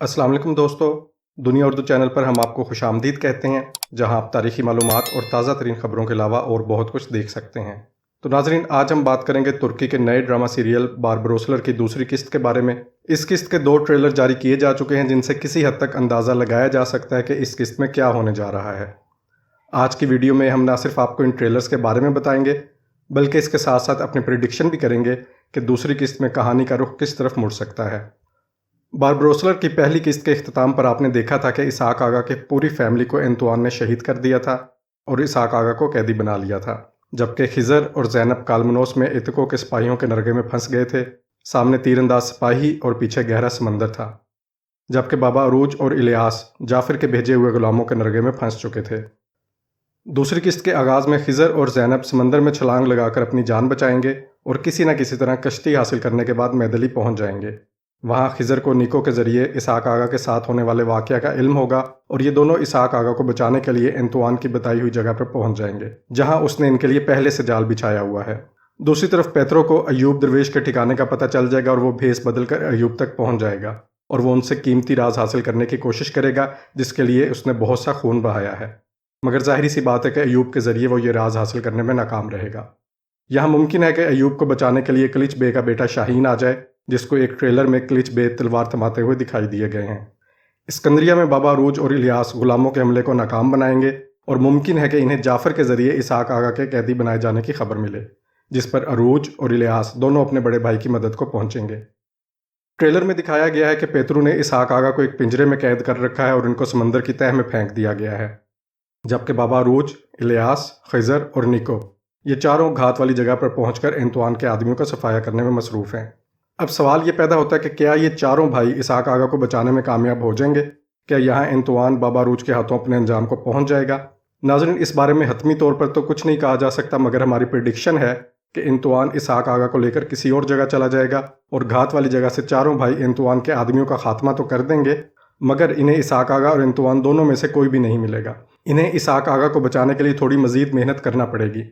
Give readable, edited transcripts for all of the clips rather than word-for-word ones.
अस्सलाम वालेकुम दोस्तों। दुनिया उर्दू चैनल पर हम आपको खुश आमदीद कहते हैं, जहां आप तारीख़ी मालूमात और ताज़ा तरीन ख़बरों के अलावा और बहुत कुछ देख सकते हैं। तो नाज़रीन, आज हम बात करेंगे तुर्की के नए ड्रामा सीरियल बारबरोसलर की दूसरी किस्त के बारे में। इस किस्त के 2 ट्रेलर जारी किए जा चुके हैं, जिनसे किसी हद तक अंदाज़ा लगाया जा सकता है कि इस किस्त में क्या होने जा रहा है। आज की वीडियो में हम ना सिर्फ आपको इन ट्रेलर्स के बारे में बताएंगे, बल्कि इसके साथ साथ अपने प्रिडिक्शन भी करेंगे कि दूसरी किस्त में कहानी का रुख किस तरफ मुड़ सकता है। बारबरोसलर की पहली किस्त के इख्तिताम पर आपने देखा था कि इसहाक आगा की पूरी फैमिली को एंतुआन ने शहीद कर दिया था और इसहाक आगा को कैदी बना लिया था, जबकि खिजर और ज़ैनब कालमनोस में इतको के सिपाहियों के नरगे में फंस गए थे। सामने तीरंदाज सिपाही और पीछे गहरा समंदर था, जबकि बाबा अरूज और इलियास जाफर के भेजे हुए गुलामों के नरगे में फंस चुके थे। दूसरी किस्त के आगाज़ में खिजर और ज़ैनब समंदर में छलांग लगाकर अपनी जान बचाएंगे और किसी न किसी तरह कश्ती हासिल करने के बाद मैदली पहुंच जाएंगे। वहाँ खिजर को निको के ज़रिए इसहाक आगा के साथ होने वाले वाक़या का इल्म होगा और ये दोनों इसहाक आगा को बचाने के लिए एंतुआन की बताई हुई जगह पर पहुंच जाएंगे, जहाँ उसने इनके लिए पहले से जाल बिछाया हुआ है। दूसरी तरफ पेत्रो को अयूब दरवेश के ठिकाने का पता चल जाएगा और वो भेस बदल कर अयूब तक पहुंच जाएगा और वो उनसे कीमती राज हासिल करने की कोशिश करेगा, जिसके लिए उसने बहुत सा खून बहाया है। मगर जाहिर सी बात है कि अयूब के ज़रिए वो ये राज हासिल करने में नाकाम रहेगा। यहाँ मुमकिन है कि अयूब को बचाने के लिए क्लिच बे का बेटा शाहीन आ जाए, जिसको एक ट्रेलर में क्लिच बे तलवार थमाते हुए दिखाई दिए गए हैं। सिकंदरिया में बाबा अरूज और इलियास गुलामों के हमले को नाकाम बनाएंगे और मुमकिन है कि इन्हें जाफर के ज़रिए इसहाक आगा के कैदी बनाए जाने की खबर मिले, जिस पर अरूज और इलियास दोनों अपने बड़े भाई की मदद को पहुंचेंगे। ट्रेलर में दिखाया गया है कि पेतरू ने इसहाक आगा को एक पिंजरे में कैद कर रखा है और इनको समंदर की तह में फेंक दिया गया है, जबकि बाबा अरूज, इलियास, खिजर और निको ये चारों घात वाली जगह पर पहुंचकर एंतुआन के आदमियों का सफाया करने में मसरूफ़ हैं। अब सवाल ये पैदा होता है कि क्या ये चारों भाई इसहाक आगा को बचाने में कामयाब हो जाएंगे? क्या यहाँ एंतुआन बाबा अरूज के हाथों अपने अंजाम को पहुंच जाएगा? नाज़रीन, इस बारे में हतमी तौर पर तो कुछ नहीं कहा जा सकता, मगर हमारी प्रिडिक्शन है कि एंतुआन इसहाक आगा को लेकर किसी और जगह चला जाएगा और घात वाली जगह से चारों भाई एंतुआन के आदमियों का खात्मा तो कर देंगे, मगर इन्हें इसहाक आगा और एंतुआन दोनों में से कोई भी नहीं मिलेगा। इन्हें इसहाक आगा को बचाने के लिए थोड़ी मज़ीद मेहनत करना पड़ेगी।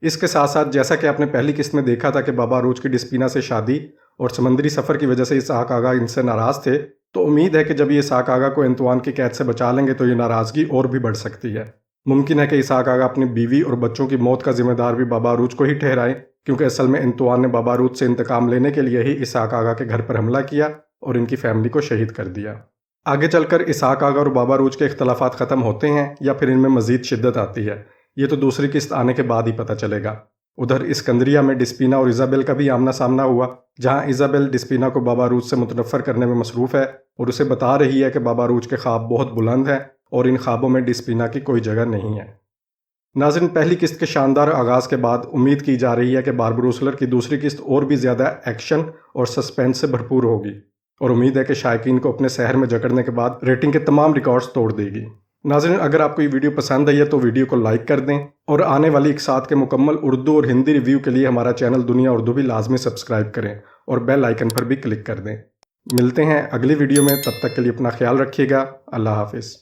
इसके साथ साथ जैसा कि आपने पहली किस्त में देखा था कि बाबा अरूज की डिस्पीना से शादी और समंदरी सफ़र की वजह से इसहाक आगा इनसे नाराज़ थे, तो उम्मीद है कि जब ये इसहाक आगा को एंतुआन की कैद से बचा लेंगे तो ये नाराज़गी और भी बढ़ सकती है। मुमकिन है कि इसहाक आगा अपनी बीवी और बच्चों की मौत का जिम्मेदार भी बाबा अरूज को ही ठहराएं, क्योंकि असल में एंतुआन ने बाबा अरूज से इंतकाम लेने के लिए ही इसहाक आगा के घर पर हमला किया और इनकी फैमिली को शहीद कर दिया। आगे चलकर इसहाक आगा और बाबा अरूज के इख्तलाफात ख़त्म होते हैं या फिर इनमें मज़ीद शिद्दत आती है, ये तो दूसरी किस्त आने के बाद ही पता चलेगा। उधर इस्कंदरिया में डिस्पीना और इज़ाबेल का भी आमना सामना हुआ, जहां इज़ाबेल डिस्पीना को बाबा अरूज से मुतनफ़र करने में मसरूफ़ है और उसे बता रही है कि बाबा अरूज के ख्वाब बहुत बुलंद हैं और इन ख्वाबों में डिस्पीना की कोई जगह नहीं है। नाज़रीन, पहली किस्त के शानदार आगाज़ के बाद उम्मीद की जा रही है कि बारबरोसलर की दूसरी किस्त और भी ज़्यादा एक्शन और सस्पेंस से भरपूर होगी और उम्मीद है कि शायकीन को अपने शहर में जकड़ने के बाद रेटिंग के तमाम रिकॉर्ड्स तोड़ देगी। नाज़रीन, अगर आपको ये वीडियो पसंद आई है तो वीडियो को लाइक कर दें और आने वाली एक साथ के मुकम्मल उर्दू और हिंदी रिव्यू के लिए हमारा चैनल दुनिया उर्दू भी लाजमी सब्सक्राइब करें और बेल आइकन पर भी क्लिक कर दें। मिलते हैं अगली वीडियो में, तब तक के लिए अपना ख्याल रखिएगा। अल्लाह हाफिज़।